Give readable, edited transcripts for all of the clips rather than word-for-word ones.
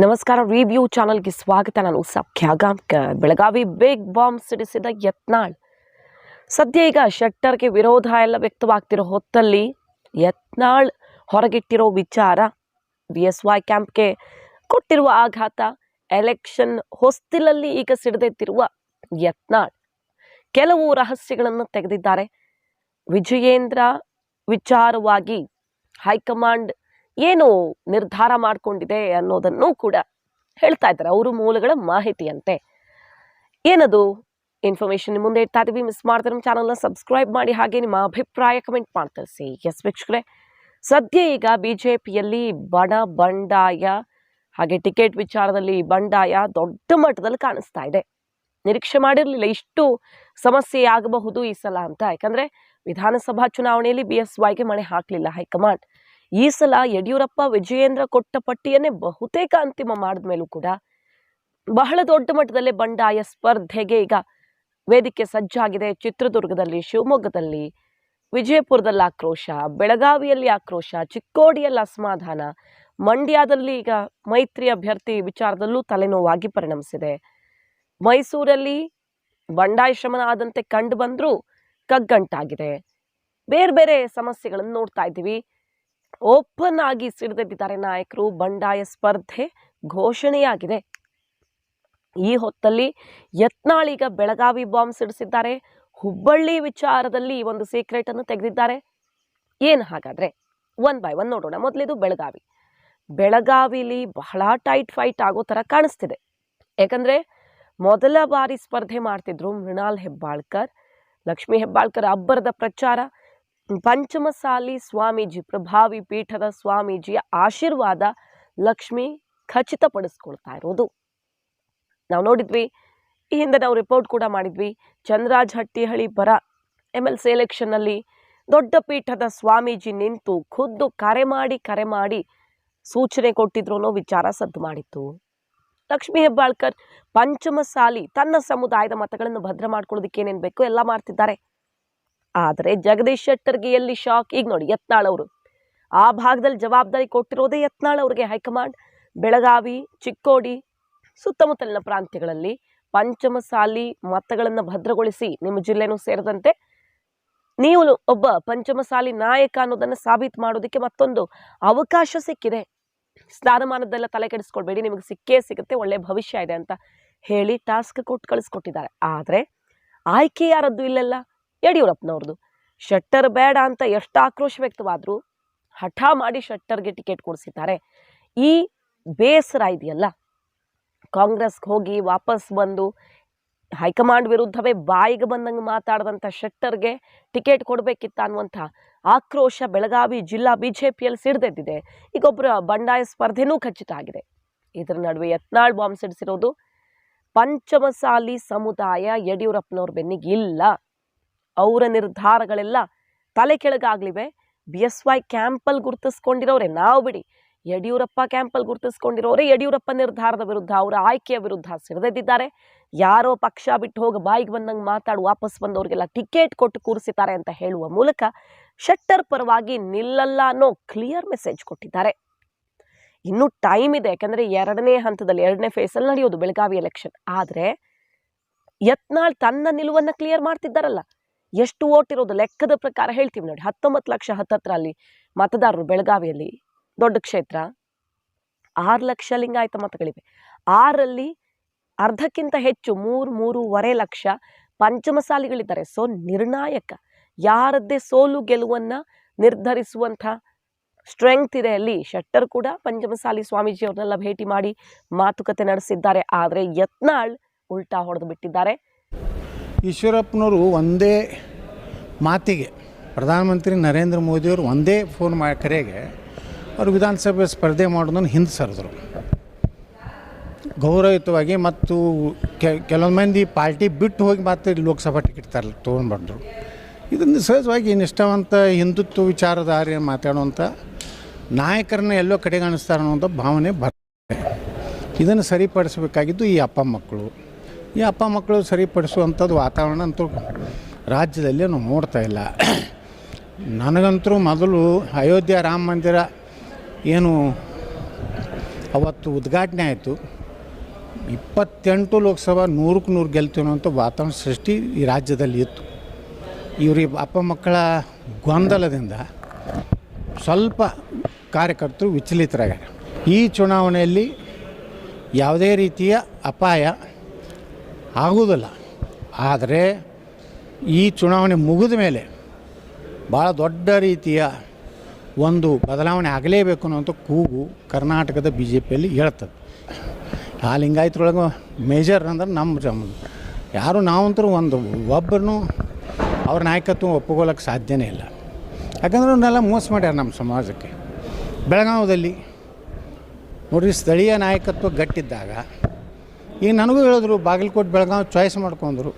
ನಮಸ್ಕಾರ. ರಿವ್ಯೂ ಚಾನಲ್ಗೆ ಸ್ವಾಗತ. ನಾನು ಸೌಖ್ಯ ಗಾಂವ್ಕರ್. ಬೆಳಗಾವಿ ಬಿಗ್ ಬಾಂಬ್ ಸಿಡಿಸಿದ ಯತ್ನಾಳ್. ಸದ್ಯ ಈಗ ಶೆಟ್ಟರ್ಗೆ ವಿರೋಧ ಎಲ್ಲ ವ್ಯಕ್ತವಾಗ್ತಿರೋ ಹೊತ್ತಲ್ಲಿ ಯತ್ನಾಳ್ ಹೊರಗಿಟ್ಟಿರೋ ವಿಚಾರ, BSY ಕ್ಯಾಂಪ್ಗೆ ಕೊಟ್ಟಿರುವ ಆಘಾತ, ಎಲೆಕ್ಷನ್ ಹೊಸ್ತಿಲಲ್ಲಿ ಈಗ ಸಿಡಿದೆತ್ತಿರುವ ಯತ್ನಾಳ್ ಕೆಲವು ರಹಸ್ಯಗಳನ್ನು ತೆಗೆದಿದ್ದಾರೆ. ವಿಜಯೇಂದ್ರ ವಿಚಾರವಾಗಿ ಹೈಕಮಾಂಡ್ ಏನು ನಿರ್ಧಾರ ಮಾಡಿಕೊಂಡಿದೆ ಅನ್ನೋದನ್ನು ಕೂಡ ಹೇಳ್ತಾ ಇದ್ದಾರೆ. ಅವರು ಮೂಲಗಳ ಮಾಹಿತಿಯಂತೆ. ಏನದು ಇನ್ಫಾರ್ಮೇಶನ್ ಮುಂದೆ ಇಡ್ತಾ ಇದೀವಿ. ಮಿಸ್ ಮಾಡ್ತಾರೆ ನಮ್ಮ ಚಾನಲ್ನ ಸಬ್ಸ್ಕ್ರೈಬ್ ಮಾಡಿ, ಹಾಗೆ ನಿಮ್ಮ ಅಭಿಪ್ರಾಯ ಕಮೆಂಟ್ ಮಾಡಿ ತಿಳಿಸಿ. ಎಸ್ ವೀಕ್ಷಕರೇ, ಸದ್ಯ ಈಗ BJPಯಲ್ಲಿ ಬಂಡಾಯ ಹಾಗೆ ಟಿಕೆಟ್ ವಿಚಾರದಲ್ಲಿ ಬಂಡಾಯ ದೊಡ್ಡ ಮಟ್ಟದಲ್ಲಿ ಕಾಣಿಸ್ತಾ ಇದೆ. ನಿರೀಕ್ಷೆ ಮಾಡಿರಲಿಲ್ಲ ಇಷ್ಟು ಸಮಸ್ಯೆ ಆಗಬಹುದು ಈ ಸಲ ಅಂತ. ಯಾಕಂದ್ರೆ ವಿಧಾನಸಭಾ ಚುನಾವಣೆಯಲ್ಲಿ BSYಗೆ ಮಣೆ ಹಾಕಲಿಲ್ಲ ಹೈಕಮಾಂಡ್. ಈ ಸಲ ಯಡಿಯೂರಪ್ಪ ವಿಜಯೇಂದ್ರ ಕೊಟ್ಟ ಪಟ್ಟಿಯನ್ನೇ ಬಹುತೇಕ ಅಂತಿಮ ಮಾಡಿದ ಮೇಲೂ ಕೂಡ ಬಹಳ ದೊಡ್ಡ ಮಟ್ಟದಲ್ಲಿ ಬಂಡಾಯ ಸ್ಪರ್ಧೆಗೆ ಈಗ ವೇದಿಕೆ ಸಜ್ಜಾಗಿದೆ. ಚಿತ್ರದುರ್ಗದಲ್ಲಿ, ಶಿವಮೊಗ್ಗದಲ್ಲಿ, ವಿಜಯಪುರದಲ್ಲಿ ಆಕ್ರೋಶ, ಬೆಳಗಾವಿಯಲ್ಲಿ ಆಕ್ರೋಶ, ಚಿಕ್ಕೋಡಿಯಲ್ಲಿ ಅಸಮಾಧಾನ, ಮಂಡ್ಯದಲ್ಲಿ ಈಗ ಮೈತ್ರಿ ಅಭ್ಯರ್ಥಿ ವಿಚಾರದಲ್ಲೂ ತಲೆನೋವಾಗಿ ಪರಿಣಮಿಸಿದೆ. ಮೈಸೂರಲ್ಲಿ ಬಂಡಾಯ ಶಮನ ಆದಂತೆ ಕಂಡು ಬಂದ್ರೂ ಕಗ್ಗಂಟಾಗಿದೆ. ಬೇರೆ ಬೇರೆ ಸಮಸ್ಯೆಗಳನ್ನು ನೋಡ್ತಾ ಇದ್ದೀವಿ. ಓಪನ್ ಆಗಿ ಸಿಡಿದೆದ್ದಿದ್ದಾರೆ ನಾಯಕರು. ಬಂಡಾಯ ಸ್ಪರ್ಧೆ ಘೋಷಣೆಯಾಗಿದೆ. ಈ ಹೊತ್ತಲ್ಲಿ ಯತ್ನಾಳ್ ಈಗ ಬೆಳಗಾವಿ ಬಾಂಬ್ ಸಿಡಿಸಿದ್ದಾರೆ. ಹುಬ್ಬಳ್ಳಿ ವಿಚಾರದಲ್ಲಿ ಒಂದು ಸೀಕ್ರೆಟ್ ಅನ್ನು ತೆಗೆದಿದ್ದಾರೆ. ಏನು ಹಾಗಾದ್ರೆ ಒನ್ ಬೈ ಒನ್ ನೋಡೋಣ. ಮೊದಲಿದು ಬೆಳಗಾವಿಲಿ ಬಹಳ ಟೈಟ್ ಫೈಟ್ ಆಗೋ ತರ ಕಾಣಿಸ್ತಿದೆ. ಯಾಕಂದ್ರೆ ಮೊದಲ ಬಾರಿ ಸ್ಪರ್ಧೆ ಮಾಡ್ತಿದ್ರು ಮೃಣಾಲ್ ಹೆಬ್ಬಾಳ್ಕರ್, ಲಕ್ಷ್ಮೀ ಹೆಬ್ಬಾಳ್ಕರ್ ಅಬ್ಬರದ ಪ್ರಚಾರ. ಪಂಚಮಸಾಲಿ ಸ್ವಾಮೀಜಿ, ಪ್ರಭಾವಿ ಪೀಠದ ಸ್ವಾಮೀಜಿಯ ಆಶೀರ್ವಾದ ಲಕ್ಷ್ಮಿ ಖಚಿತಪಡಿಸ್ಕೊಳ್ತಾ ಇರೋದು ನಾವು ನೋಡಿದ್ವಿ. ಈ ಹಿಂದೆ ನಾವು ರಿಪೋರ್ಟ್ ಕೂಡ ಮಾಡಿದ್ವಿ. ಚಂದ್ರರಾಜ್ ಹಟ್ಟಿಹಳ್ಳಿ ಬರ MLC ಎಲೆಕ್ಷನ್ ಅಲ್ಲಿ ದೊಡ್ಡ ಪೀಠದ ಸ್ವಾಮೀಜಿ ನಿಂತು ಖುದ್ದು ಕರೆ ಮಾಡಿ ಸೂಚನೆ ಕೊಟ್ಟಿದ್ರು ಅನ್ನೋ ವಿಚಾರ ಸದ್ದು ಮಾಡಿತ್ತು. ಲಕ್ಷ್ಮೀ ಹೆಬ್ಬಾಳ್ಕರ್ ಪಂಚಮಸಾಲಿ ತನ್ನ ಸಮುದಾಯದ ಮತಗಳನ್ನು ಭದ್ರ ಮಾಡ್ಕೊಳ್ಳೋದಕ್ಕೆ ಏನೇನು ಬೇಕೋ ಎಲ್ಲ ಮಾಡ್ತಿದ್ದಾರೆ. ಆದರೆ ಜಗದೀಶ್ ಶೆಟ್ಟರ್ಗೆ ಎಲ್ಲಿ ಶಾಕ್. ಈಗ ನೋಡಿ, ಯತ್ನಾಳ್ ಅವರು ಆ ಭಾಗದಲ್ಲಿ ಜವಾಬ್ದಾರಿ ಕೊಟ್ಟಿರೋದೇ ಯತ್ನಾಳ್ ಅವ್ರಿಗೆ ಹೈಕಮಾಂಡ್. ಬೆಳಗಾವಿ, ಚಿಕ್ಕೋಡಿ ಸುತ್ತಮುತ್ತಲಿನ ಪ್ರಾಂತ್ಯಗಳಲ್ಲಿ ಪಂಚಮಸಾಲಿ ಮತಗಳನ್ನು ಭದ್ರಗೊಳಿಸಿ, ನಿಮ್ಮ ಜಿಲ್ಲೆನೂ ಸೇರಿದಂತೆ ನೀವು ಒಬ್ಬ ಪಂಚಮಸಾಲಿ ನಾಯಕ ಅನ್ನೋದನ್ನು ಸಾಬೀತು ಮಾಡೋದಕ್ಕೆ ಮತ್ತೊಂದು ಅವಕಾಶ ಸಿಕ್ಕಿದೆ. ಸ್ಥಾನಮಾನದೆಲ್ಲ ತಲೆ ಕೆಡಿಸ್ಕೊಳ್ಬೇಡಿ, ನಿಮಗೆ ಸಿಕ್ಕೇ ಸಿಗುತ್ತೆ, ಒಳ್ಳೆ ಭವಿಷ್ಯ ಇದೆ ಅಂತ ಹೇಳಿ ಟಾಸ್ಕ್ ಕೊಟ್ಟು ಕಳಿಸ್ಕೊಟ್ಟಿದ್ದಾರೆ. ಆದರೆ ಆಯ್ಕೆ ಯಾರದ್ದು ಇಲ್ಲೆಲ್ಲ ಯಡಿಯೂರಪ್ಪನವ್ರದ್ದು. ಶೆಟ್ಟರ್ ಬೇಡ ಅಂತ ಎಷ್ಟು ಆಕ್ರೋಶ ವ್ಯಕ್ತವಾದ್ರು ಹಠ ಮಾಡಿ ಶೆಟ್ಟರ್ಗೆ ಟಿಕೆಟ್ ಕೊಡಿಸಿದ್ದಾರೆ. ಈ ಬೇಸರ ಇದೆಯಲ್ಲ, ಕಾಂಗ್ರೆಸ್ಗೆ ಹೋಗಿ ವಾಪಸ್ ಬಂದು ಹೈಕಮಾಂಡ್ ವಿರುದ್ಧವೇ ಬಾಯಿಗೆ ಬಂದಂಗೆ ಮಾತಾಡದಂಥ ಶೆಟ್ಟರ್ಗೆ ಟಿಕೆಟ್ ಕೊಡಬೇಕಿತ್ತ ಅನ್ನುವಂಥ ಆಕ್ರೋಶ ಬೆಳಗಾವಿ ಜಿಲ್ಲಾ BJPಯಲ್ಲಿ ಸಿಡಿದೆದ್ದಿದೆ. ಈಗ ಒಬ್ಬರ ಬಂಡಾಯ ಸ್ಪರ್ಧೆನೂ ಖಚಿತ ಆಗಿದೆ. ಇದರ ನಡುವೆ ಯತ್ನಾಳ್ ಬಾಂಬ್ ಸಿಡಿಸಿರೋದು ಪಂಚಮಸಾಲಿ ಸಮುದಾಯ ಯಡಿಯೂರಪ್ಪನವ್ರ ಬೆನ್ನಿಗೆ ಇಲ್ಲ. ಅವರ ನಿರ್ಧಾರಗಳೆಲ್ಲ ತಲೆ ಕೆಳಗಾಗ್ಲಿವೆ. BSY ಕ್ಯಾಂಪಲ್ಲಿ ಗುರುತಿಸ್ಕೊಂಡಿರೋರೆ, ನಾವು ಬಿಡಿ, ಯಡಿಯೂರಪ್ಪ ಕ್ಯಾಂಪಲ್ಲಿ ಗುರುತಿಸ್ಕೊಂಡಿರೋರೆ ಯಡಿಯೂರಪ್ಪ ನಿರ್ಧಾರದ ವಿರುದ್ಧ, ಅವರ ಆಯ್ಕೆಯ ವಿರುದ್ಧ ಸಿಡಿದೆದ್ದಿದ್ದಾರೆ. ಯಾರೋ ಪಕ್ಷ ಬಿಟ್ಟು ಹೋಗಿ ಬಾಯಿಗೆ ಬಂದಂಗೆ ಮಾತಾಡಿ ವಾಪಸ್ ಬಂದವ್ರಿಗೆಲ್ಲ ಟಿಕೆಟ್ ಕೊಟ್ಟು ಕೂರಿಸಿದ್ದಾರೆ ಅಂತ ಹೇಳುವ ಮೂಲಕ ಶೆಟ್ಟರ್ ಪರವಾಗಿ ನಿಲ್ಲಲ್ಲ ಅನ್ನೋ ಕ್ಲಿಯರ್ ಮೆಸೇಜ್ ಕೊಟ್ಟಿದ್ದಾರೆ. ಇನ್ನೂ ಟೈಮ್ ಇದೆ, ಯಾಕಂದ್ರೆ ಎರಡನೇ ಹಂತದಲ್ಲಿ, ಎರಡನೇ ಫೇಸಲ್ಲಿ ನಡೆಯೋದು ಬೆಳಗಾವಿ ಎಲೆಕ್ಷನ್. ಆದರೆ ಯತ್ನಾಳ್ ತನ್ನ ನಿಲುವನ್ನು ಕ್ಲಿಯರ್ ಮಾಡ್ತಿದ್ದಾರಲ್ಲ. ಎಷ್ಟು ಓಟ್ ಇರೋದು ಲೆಕ್ಕದ ಪ್ರಕಾರ ಹೇಳ್ತೀವಿ ನೋಡಿ. 19 ಲಕ್ಷ ಹತ್ತರಲ್ಲಿ ಮತದಾರರು ಬೆಳಗಾವಿಯಲ್ಲಿ, ದೊಡ್ಡ ಕ್ಷೇತ್ರ. 6 ಲಕ್ಷ ಲಿಂಗಾಯತ ಮತಗಳಿವೆ. 6ರಲ್ಲಿ ಅರ್ಧಕ್ಕಿಂತ ಹೆಚ್ಚು 3.5 ಲಕ್ಷ ಪಂಚಮಸಾಲಿಗಳಿದ್ದಾರೆ. ಸೊ ನಿರ್ಣಾಯಕ, ಯಾರದ್ದೇ ಸೋಲು ಗೆಲುವನ್ನ ನಿರ್ಧರಿಸುವಂಥ ಸ್ಟ್ರೆಂಗ್ತ್ ಇದೆ ಅಲ್ಲಿ. ಶೆಟ್ಟರ್ ಕೂಡ ಪಂಚಮಸಾಲಿ ಸ್ವಾಮೀಜಿ ಅವ್ರನ್ನೆಲ್ಲ ಭೇಟಿ ಮಾಡಿ ಮಾತುಕತೆ ನಡೆಸಿದ್ದಾರೆ. ಆದರೆ ಯತ್ನಾಳ್ ಉಲ್ಟಾ ಹೊಡೆದು ಬಿಟ್ಟಿದ್ದಾರೆ. ಈಶ್ವರಪ್ಪನವರು ಒಂದೇ ಮಾತಿಗೆ ಪ್ರಧಾನಮಂತ್ರಿ ನರೇಂದ್ರ ಮೋದಿಯವರು ಒಂದೇ ಫೋನ್ ಕರೆಗೆ ಅವರು ವಿಧಾನಸಭೆ ಸ್ಪರ್ಧೆ ಮಾಡೋದನ್ನು ಹಿಂದೆ ಸರಿದ್ರು. ಗೌರವಯುತವಾಗಿ ಮತ್ತು ಕೆಲವೊಂದು ಮಂದಿ ಪಾರ್ಟಿ ಬಿಟ್ಟು ಹೋಗಿ ಮತ್ತೆ ಲೋಕಸಭಾ ಟಿಕೆಟ್ ತೊಗೊಂಡ್ಬಂದರು. ಇದನ್ನು ಸಹಜವಾಗಿ ನಿಷ್ಠಾವಂತ ಹಿಂದುತ್ವ ವಿಚಾರಧಾರೆ ಮಾತಾಡುವಂಥ ನಾಯಕರನ್ನ ಎಲ್ಲೋ ಕಡೆಗಾಣಿಸ್ತಾರೆ ಅನ್ನುವಂಥ ಭಾವನೆ ಬರ್ತದೆ. ಇದನ್ನು ಸರಿಪಡಿಸಬೇಕಾಗಿದ್ದು ಈ ಅಪ್ಪ ಮಕ್ಕಳು ಸರಿಪಡಿಸುವಂಥದ್ದು ವಾತಾವರಣ ಅಂತೂ ರಾಜ್ಯದಲ್ಲಿ ನಾವು ನೋಡ್ತಾ ಇಲ್ಲ. ನನಗಂತೂ ಮೊದಲು ಅಯೋಧ್ಯೆ ರಾಮ ಮಂದಿರ ಏನು ಅವತ್ತು ಉದ್ಘಾಟನೆ ಆಯಿತು. 28 ಲೋಕಸಭಾ 100ಕ್ಕೆ 100 ಗೆಲ್ತೀವಿ ಅನ್ನೋಂಥ ವಾತಾವರಣ ಸೃಷ್ಟಿ ಈ ರಾಜ್ಯದಲ್ಲಿ ಇತ್ತು. ಇವ್ರಿಗೆ ಅಪ್ಪ ಮಕ್ಕಳ ಗೊಂದಲದಿಂದ ಸ್ವಲ್ಪ ಕಾರ್ಯಕರ್ತರು ವಿಚಲಿತರಾಗ್ಯಾರ. ಈ ಚುನಾವಣೆಯಲ್ಲಿ ಯಾವುದೇ ರೀತಿಯ ಅಪಾಯ ಆಗುವುದಿಲ್ಲ. ಆದರೆ ಈ ಚುನಾವಣೆ ಮುಗಿದ ಮೇಲೆ ಭಾಳ ದೊಡ್ಡ ರೀತಿಯ ಒಂದು ಬದಲಾವಣೆ ಆಗಲೇಬೇಕು ಅನ್ನೋಂಥ ಕೂಗು ಕರ್ನಾಟಕದ ಬಿ ಜೆ ಪಿಯಲ್ಲಿ ಹೇಳ್ತದೆ. ಆ ಲಿಂಗಾಯತರೊಳಗೆ ಮೇಜರ್ ಅಂದ್ರೆ ನಮ್ಮ ಯಾರು ನಾವಂತರೂ ಒಬ್ಬರನ್ನು ಅವ್ರ ನಾಯಕತ್ವ ಒಪ್ಪಿಕೊಳ್ಳೋಕ್ಕೆ ಸಾಧ್ಯನೇ ಇಲ್ಲ. ಯಾಕಂದ್ರೆ ಅವನ್ನೆಲ್ಲ ಮೋಸ ಮಾಡ್ಯಾರ ನಮ್ಮ ಸಮಾಜಕ್ಕೆ. ಬೆಳಗಾವದಲ್ಲಿ ನೋಡಿರಿ, ಸ್ಥಳೀಯ ನಾಯಕತ್ವ ಗಟ್ಟಿದ್ದಾಗ ಈಗ ನನಗೂ ಹೇಳಿದ್ರು ಬಾಗಲಕೋಟೆ ಬೆಳಗಾವಿ ಚಾಯ್ಸ್ ಮಾಡ್ಕೊಂಡ್ರು.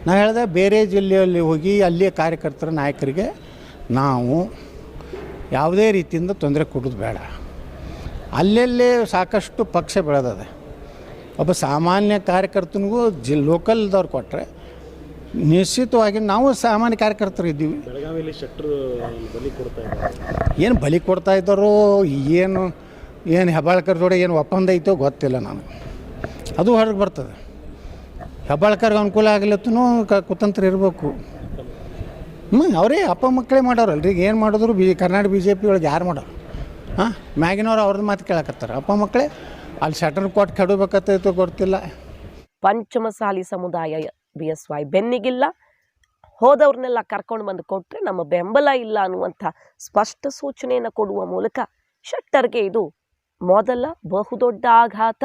ನಾನು ಹೇಳಿದೆ ಬೇರೆ ಜಿಲ್ಲೆಯಲ್ಲಿ ಹೋಗಿ ಅಲ್ಲಿಯ ಕಾರ್ಯಕರ್ತರ ನಾಯಕರಿಗೆ ನಾವು ಯಾವುದೇ ರೀತಿಯಿಂದ ತೊಂದರೆ ಕೊಡೋದು ಬೇಡ. ಅಲ್ಲೆಲ್ಲೇ ಸಾಕಷ್ಟು ಪಕ್ಷ ಬೆಳೆದಿದೆ. ಒಬ್ಬ ಸಾಮಾನ್ಯ ಕಾರ್ಯಕರ್ತನಿಗೂ ಲೋಕಲ್ದವ್ರು ಕೊಟ್ಟರೆ ನಿಶ್ಚಿತವಾಗಿ ನಾವು ಸಾಮಾನ್ಯ ಕಾರ್ಯಕರ್ತರು ಇದ್ದೀವಿ. ಬೆಳಗಾವಿಯಲ್ಲಿ ಶೆಟ್ಟರು ಬಲಿ ಕೊಡ್ತಾ ಇದ್ದಾರೆ. ಏನು ಬಲಿ ಕೊಡ್ತಾ ಇದ್ದಾರೋ ಏನು ಹೆಬ್ಬಾಳ್ಕರ್ ಜೋಡಿ ಏನು ಒಪ್ಪಂದ ಐತೋ ಗೊತ್ತಿಲ್ಲ ನನಗೆ. ಅದು ಹೊರಗೆ ಬರ್ತದೆ. ಹೆಬ್ಬಾಳ್ಕರ್ಗೆ ಅನುಕೂಲ ಆಗಲತ್ತೂ ಕುತಂತ್ರ ಇರಬೇಕು. ಅವರೇ ಅಪ್ಪ ಮಕ್ಕಳೇ ಮಾಡೋರಲ್ರಿ. ಈಗ ಏನು ಮಾಡಿದ್ರು ಕರ್ನಾಟಕ ಬಿ ಜೆ ಪಿ ಒಳಗೆ ಯಾರು ಮಾಡೋರು? ಮ್ಯಾಗಿನವ್ರು ಅವ್ರದ್ದು ಮಾತು ಕೇಳಕತ್ತಾರೆ. ಅಪ್ಪ ಮಕ್ಕಳೇ ಅಲ್ಲಿ ಶಟರ್ ಕೊಟ್ಟು ಕೆಡಬೇಕತ್ತೈತೋ ಗೊತ್ತಿಲ್ಲ. ಪಂಚಮಸಾಲಿ ಸಮುದಾಯ BSY ಬೆನ್ನಿಗಿಲ್ಲ, ಹೋದವ್ರನ್ನೆಲ್ಲ ಕರ್ಕೊಂಡು ಬಂದು ಕೊಟ್ಟರೆ ನಮ್ಮ ಬೆಂಬಲ ಇಲ್ಲ ಅನ್ನುವಂಥ ಸ್ಪಷ್ಟ ಸೂಚನೆಯನ್ನು ಕೊಡುವ ಮೂಲಕ ಶೆಟ್ಟರ್ಗೆ ಇದು ಮೊದಲ ಬಹುದೊಡ್ಡ ಆಘಾತ.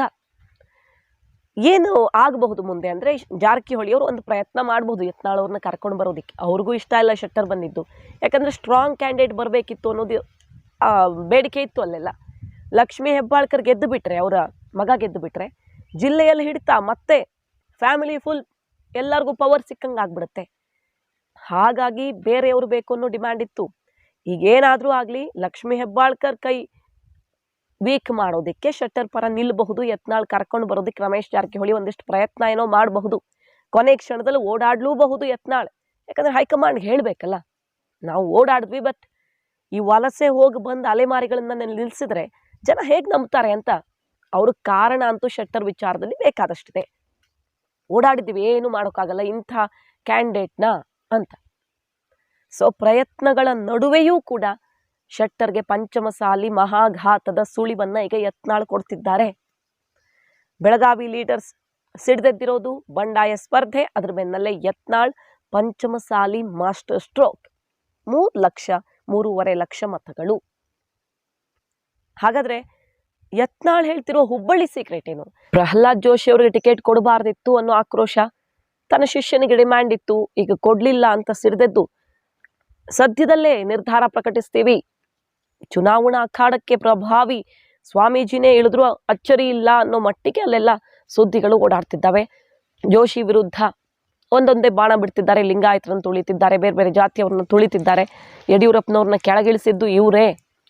ಏನು ಆಗಬಹುದು ಮುಂದೆ ಅಂದರೆ, ಜಾರಕಿಹೊಳಿಯವರು ಒಂದು ಪ್ರಯತ್ನ ಮಾಡಬಹುದು ಯತ್ನಾಳ್ ಅವ್ರನ್ನ ಕರ್ಕೊಂಡು ಬರೋದಕ್ಕೆ. ಅವ್ರಿಗೂ ಇಷ್ಟ ಇಲ್ಲ ಶೆಟ್ಟರ್ ಬಂದಿದ್ದು. ಯಾಕಂದರೆ ಸ್ಟ್ರಾಂಗ್ ಕ್ಯಾಂಡಿಡೇಟ್ ಬರಬೇಕಿತ್ತು ಅನ್ನೋದು ಬೇಡಿಕೆ ಇತ್ತು ಅಲ್ಲೆಲ್ಲ. ಲಕ್ಷ್ಮೀ ಹೆಬ್ಬಾಳ್ಕರ್ ಗೆದ್ದು ಬಿಟ್ಟರೆ, ಅವರ ಮಗ ಗೆದ್ದು ಬಿಟ್ಟರೆ ಜಿಲ್ಲೆಯಲ್ಲಿ ಹಿಡಿತಾ ಮತ್ತೆ ಫ್ಯಾಮಿಲಿ ಫುಲ್ ಎಲ್ಲರಿಗೂ ಪವರ್ ಸಿಕ್ಕಂಗೆ ಆಗ್ಬಿಡುತ್ತೆ. ಹಾಗಾಗಿ ಬೇರೆಯವರು ಬೇಕು ಅನ್ನೋ ಡಿಮ್ಯಾಂಡ್ ಇತ್ತು. ಈಗೇನಾದರೂ ಆಗಲಿ ಲಕ್ಷ್ಮೀ ಹೆಬ್ಬಾಳ್ಕರ್ ಕೈ ವೀಕ್ ಮಾಡೋದಕ್ಕೆ ಶೆಟ್ಟರ್ ಪರ ನಿಲ್ಲಬಹುದು. ಯತ್ನಾಳ್ ಕರ್ಕೊಂಡು ಬರೋದಕ್ಕೆ ರಮೇಶ್ ಜಾರಕಿಹೊಳಿ ಒಂದಿಷ್ಟು ಪ್ರಯತ್ನ ಏನೋ ಮಾಡಬಹುದು. ಕೊನೆ ಕ್ಷಣದಲ್ಲಿ ಓಡಾಡಲೂಬಹುದು ಯತ್ನಾಳ್. ಯಾಕಂದರೆ ಹೈಕಮಾಂಡ್ಗೆ ಹೇಳಬೇಕಲ್ಲ, ನಾವು ಓಡಾಡಿದ್ವಿ, ಬಟ್ ಈ ವಲಸೆ ಹೋಗಿ ಬಂದು ಅಲೆಮಾರಿಗಳನ್ನ ನಿಲ್ಲಿಸಿದ್ರೆ ಜನ ಹೇಗೆ ನಂಬ್ತಾರೆ ಅಂತ ಅವ್ರ ಕಾರಣ ಅಂತೂ ಶೆಟ್ಟರ್ ವಿಚಾರದಲ್ಲಿ ಬೇಕಾದಷ್ಟಿದೆ. ಓಡಾಡಿದ್ದೀವಿ, ಏನು ಮಾಡೋಕ್ಕಾಗಲ್ಲ ಇಂಥ ಕ್ಯಾಂಡಿಡೇಟ್ನ ಅಂತ. ಸೊ ಪ್ರಯತ್ನಗಳ ನಡುವೆಯೂ ಕೂಡ ಶೆಟ್ಟರ್ಗೆ ಪಂಚಮಸಾಲಿ ಮಹಾಘಾತದ ಸುಳಿವನ್ನು ಈಗ ಯತ್ನಾಳ್ ಕೊಡ್ತಿದ್ದಾರೆ. ಬೆಳಗಾವಿ ಲೀಡರ್ಸ್ ಸಿಡ್ದೆದ್ದಿರೋದು ಬಂಡಾಯ ಸ್ಪರ್ಧೆ, ಅದ್ರ ಬೆನ್ನಲ್ಲೇ ಯತ್ನಾಳ್ ಪಂಚಮಸಾಲಿ ಮಾಸ್ಟರ್ ಸ್ಟ್ರೋಕ್ 3.5 ಲಕ್ಷ ಮತಗಳು. ಹಾಗಾದ್ರೆ ಯತ್ನಾಳ್ ಹೇಳ್ತಿರೋ ಹುಬ್ಬಳ್ಳಿ ಸೀಕ್ರೆಟ್ ಏನು? ಪ್ರಹ್ಲಾದ್ ಜೋಶಿ ಅವರಿಗೆ ಟಿಕೆಟ್ ಕೊಡಬಾರ್ದಿತ್ತು ಅನ್ನೋ ಆಕ್ರೋಶ, ತನ್ನ ಶಿಷ್ಯನಿಗೆ ಡಿಮ್ಯಾಂಡ್ ಇತ್ತು, ಈಗ ಕೊಡ್ಲಿಲ್ಲ ಅಂತ ಸಿಡ್ದೆದ್ದು ಸದ್ಯದಲ್ಲೇ ನಿರ್ಧಾರ ಪ್ರಕಟಿಸ್ತೀವಿ, ಚುನಾವಣಾ ಅಖಾಡಕ್ಕೆ ಪ್ರಭಾವಿ ಸ್ವಾಮೀಜಿನೇ ಇಳಿದ್ರು ಅಚ್ಚರಿ ಇಲ್ಲ ಅನ್ನೋ ಮಟ್ಟಿಗೆ ಅಲ್ಲೆಲ್ಲ ಸುದ್ದಿಗಳು ಓಡಾಡ್ತಿದ್ದಾವೆ. ಜೋಶಿ ವಿರುದ್ಧ ಒಂದೊಂದೇ ಬಾಣ ಬಿಡ್ತಿದ್ದಾರೆ. ಲಿಂಗಾಯತರನ್ನು ತುಳಿತಿದ್ದಾರೆ, ಬೇರೆ ಬೇರೆ ಜಾತಿಯವ್ರನ್ನ ತುಳಿತಿದ್ದಾರೆ. ಯಡಿಯೂರಪ್ಪನವ್ರನ್ನ ಕೆಳಗಿಳಿಸಿದ್ದು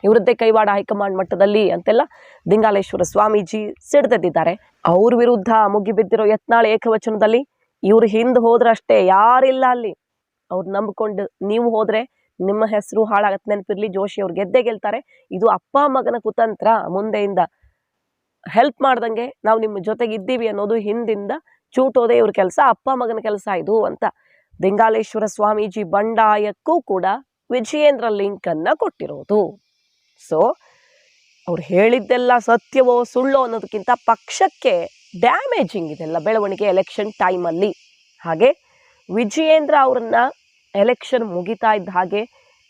ಇವರದ್ದೇ ಕೈವಾಡ ಹೈಕಮಾಂಡ್ ಮಟ್ಟದಲ್ಲಿ ಅಂತೆಲ್ಲ ದಿಂಗಾಲೇಶ್ವರ ಸ್ವಾಮೀಜಿ ಸಿಡ್ದೆದ್ದಿದ್ದಾರೆ. ಅವ್ರ ವಿರುದ್ಧ ಮುಗಿಬಿದ್ದಿರೋ ಯತ್ನಾಳ್ ಏಕವಚನದಲ್ಲಿ ಇವ್ರು ಹಿಂದೆ ಹೋದ್ರಷ್ಟೇ ಯಾರಿಲ್ಲ ಅಲ್ಲಿ, ಅವ್ರು ನಂಬಿಕೊಂಡು ನೀವು ಹೋದ್ರೆ ನಿಮ್ಮ ಹೆಸರು ಹಾಳಾಗತ್ತೆ. ನೆನಪಿರ್ಲಿ, ಜೋಶಿ ಅವ್ರು ಗೆದ್ದೇ ಗೆಲ್ತಾರೆ. ಇದು ಅಪ್ಪ ಮಗನ ಕುತಂತ್ರ. ಮುಂದೆಯಿಂದ ಹೆಲ್ಪ್ ಮಾಡ್ದಂಗೆ ನಾವು ನಿಮ್ಮ ಜೊತೆಗೆ ಇದ್ದೀವಿ ಅನ್ನೋದು ಹಿಂದಿಂದ ಚೂಟೋದೇ ಇವ್ರ ಕೆಲಸ, ಅಪ್ಪ ಮಗನ ಕೆಲಸ ಇದು ಅಂತ ದಿಂಗಾಲೇಶ್ವರ ಸ್ವಾಮೀಜಿ ಬಂಡಾಯಕ್ಕೂ ಕೂಡ ವಿಜಯೇಂದ್ರ ಲಿಂಕ್ ಅನ್ನ ಕೊಟ್ಟಿರೋದು. ಸೊ ಅವ್ರು ಹೇಳಿದ್ದೆಲ್ಲ ಸತ್ಯವೋ ಸುಳ್ಳೋ ಅನ್ನೋದಕ್ಕಿಂತ ಪಕ್ಷಕ್ಕೆ ಡ್ಯಾಮೇಜಿಂಗ್ ಇದೆಲ್ಲ ಬೆಳವಣಿಗೆ ಎಲೆಕ್ಷನ್ ಟೈಮಲ್ಲಿ. ಹಾಗೆ ವಿಜಯೇಂದ್ರ ಅವರನ್ನ ಎಲೆಕ್ಷನ್ ಮುಗಿತಾ ಇದ್ದ ಹಾಗೆ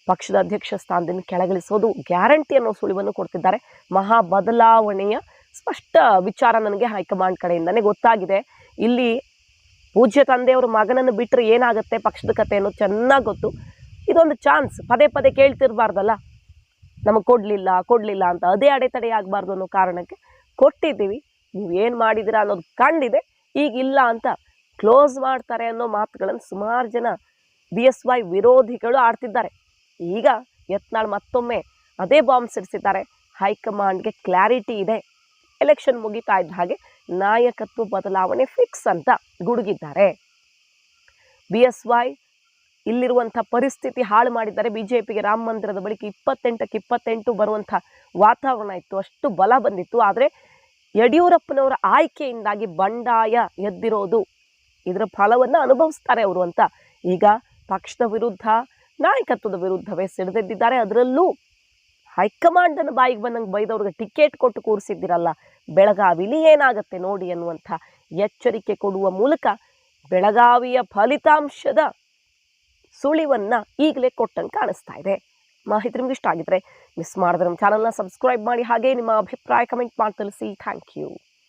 ಪಕ್ಷದ ಅಧ್ಯಕ್ಷ ಸ್ಥಾನದಿಂದ ಕೆಳಗಿಳಿಸೋದು ಗ್ಯಾರಂಟಿ ಅನ್ನೋ ಸುಳಿವನ್ನು ಕೊಡ್ತಿದ್ದಾರೆ. ಮಹಾ ಬದಲಾವಣೆಯ ಸ್ಪಷ್ಟ ವಿಚಾರ ನನಗೆ ಹೈಕಮಾಂಡ್ ಕಡೆಯಿಂದನೇ ಗೊತ್ತಾಗಿದೆ. ಇಲ್ಲಿ ಪೂಜ್ಯ ತಂದೆಯವ್ರ ಮಗನನ್ನು ಬಿಟ್ಟರೆ ಏನಾಗುತ್ತೆ ಪಕ್ಷದ ಕತೆ ಅನ್ನೋದು ಚೆನ್ನಾಗಿ ಗೊತ್ತು. ಇದೊಂದು ಚಾನ್ಸ್, ಪದೇ ಪದೇ ಕೇಳ್ತಿರ್ಬಾರ್ದಲ್ಲ, ನಮಗೆ ಕೊಡಲಿಲ್ಲ ಅಂತ ಅದೇ ಅಡೆತಡೆ ಆಗಬಾರ್ದು ಅನ್ನೋ ಕಾರಣಕ್ಕೆ ಕೊಟ್ಟಿದ್ದೀವಿ, ನೀವು ಏನು ಮಾಡಿದ್ದೀರಾ ಅನ್ನೋದು ಕಂಡಿದೆ, ಈಗ ಇಲ್ಲ ಅಂತ ಕ್ಲೋಸ್ ಮಾಡ್ತಾರೆ ಅನ್ನೋ ಮಾತುಗಳನ್ನು ಸುಮಾರು ಜನ BSY ವಿರೋಧಿಗಳು ಆಡ್ತಿದ್ದಾರೆ. ಈಗ ಯತ್ನಾಳ್ ಮತ್ತೊಮ್ಮೆ ಅದೇ ಬಾಂಬ್ ಸಿಡಿಸಿದ್ದಾರೆ. ಹೈಕಮಾಂಡ್ಗೆ ಕ್ಲಾರಿಟಿ ಇದೆ, ಎಲೆಕ್ಷನ್ ಮುಗಿತಾ ಇದ್ದ ಹಾಗೆ ನಾಯಕತ್ವ ಬದಲಾವಣೆ ಫಿಕ್ಸ್ ಅಂತ ಗುಡುಗಿದ್ದಾರೆ. BSY ಇಲ್ಲಿರುವಂಥ ಪರಿಸ್ಥಿತಿ ಹಾಳು ಮಾಡಿದ್ದಾರೆ. BJPಗೆ ರಾಮ ಮಂದಿರದ ಬಳಿಕ 28ಕ್ಕೆ 28 ಬರುವಂಥ ವಾತಾವರಣ ಇತ್ತು, ಅಷ್ಟು ಬಲ ಬಂದಿತ್ತು. ಆದರೆ ಯಡಿಯೂರಪ್ಪನವರ ಆಯ್ಕೆಯಿಂದಾಗಿ ಬಂಡಾಯ ಎದ್ದಿರೋದು, ಇದರ ಫಲವನ್ನು ಅನುಭವಿಸ್ತಾರೆ ಅವರು ಅಂತ ಈಗ ಪಕ್ಷದ ವಿರುದ್ಧ, ನಾಯಕತ್ವದ ವಿರುದ್ಧವೇ ಸಿಡಿದೆದ್ದಿದ್ದಾರೆ. ಅದರಲ್ಲೂ ಹೈಕಮಾಂಡನ್ನು ಬಾಯಿಗೆ ಬಂದಂಗೆ ಬೈದವ್ರಿಗೆ ಟಿಕೆಟ್ ಕೊಟ್ಟು ಕೂರಿಸಿದ್ದಿರಲ್ಲ, ಬೆಳಗಾವಿಲಿ ಏನಾಗುತ್ತೆ ನೋಡಿ ಅನ್ನುವಂಥ ಎಚ್ಚರಿಕೆ ಕೊಡುವ ಮೂಲಕ ಬೆಳಗಾವಿಯ ಫಲಿತಾಂಶದ ಸುಳಿವನ್ನು ಈಗಲೇ ಕೊಟ್ಟಂಗೆ ಕಾಣಿಸ್ತಾ ಇದೆ. ಮಾಹಿತಿ ನಿಮ್ಗೆ ಇಷ್ಟ ಆಗಿದ್ರೆ ಮಿಸ್ ಮಾಡಿದ್ರೆ ನಮ್ಮ ಚಾನಲ್ನ ಸಬ್ಸ್ಕ್ರೈಬ್ ಮಾಡಿ, ಹಾಗೆ ನಿಮ್ಮ ಅಭಿಪ್ರಾಯ ಕಮೆಂಟ್ ಮಾಡಿ ತಿಳಿಸಿ. Thank you.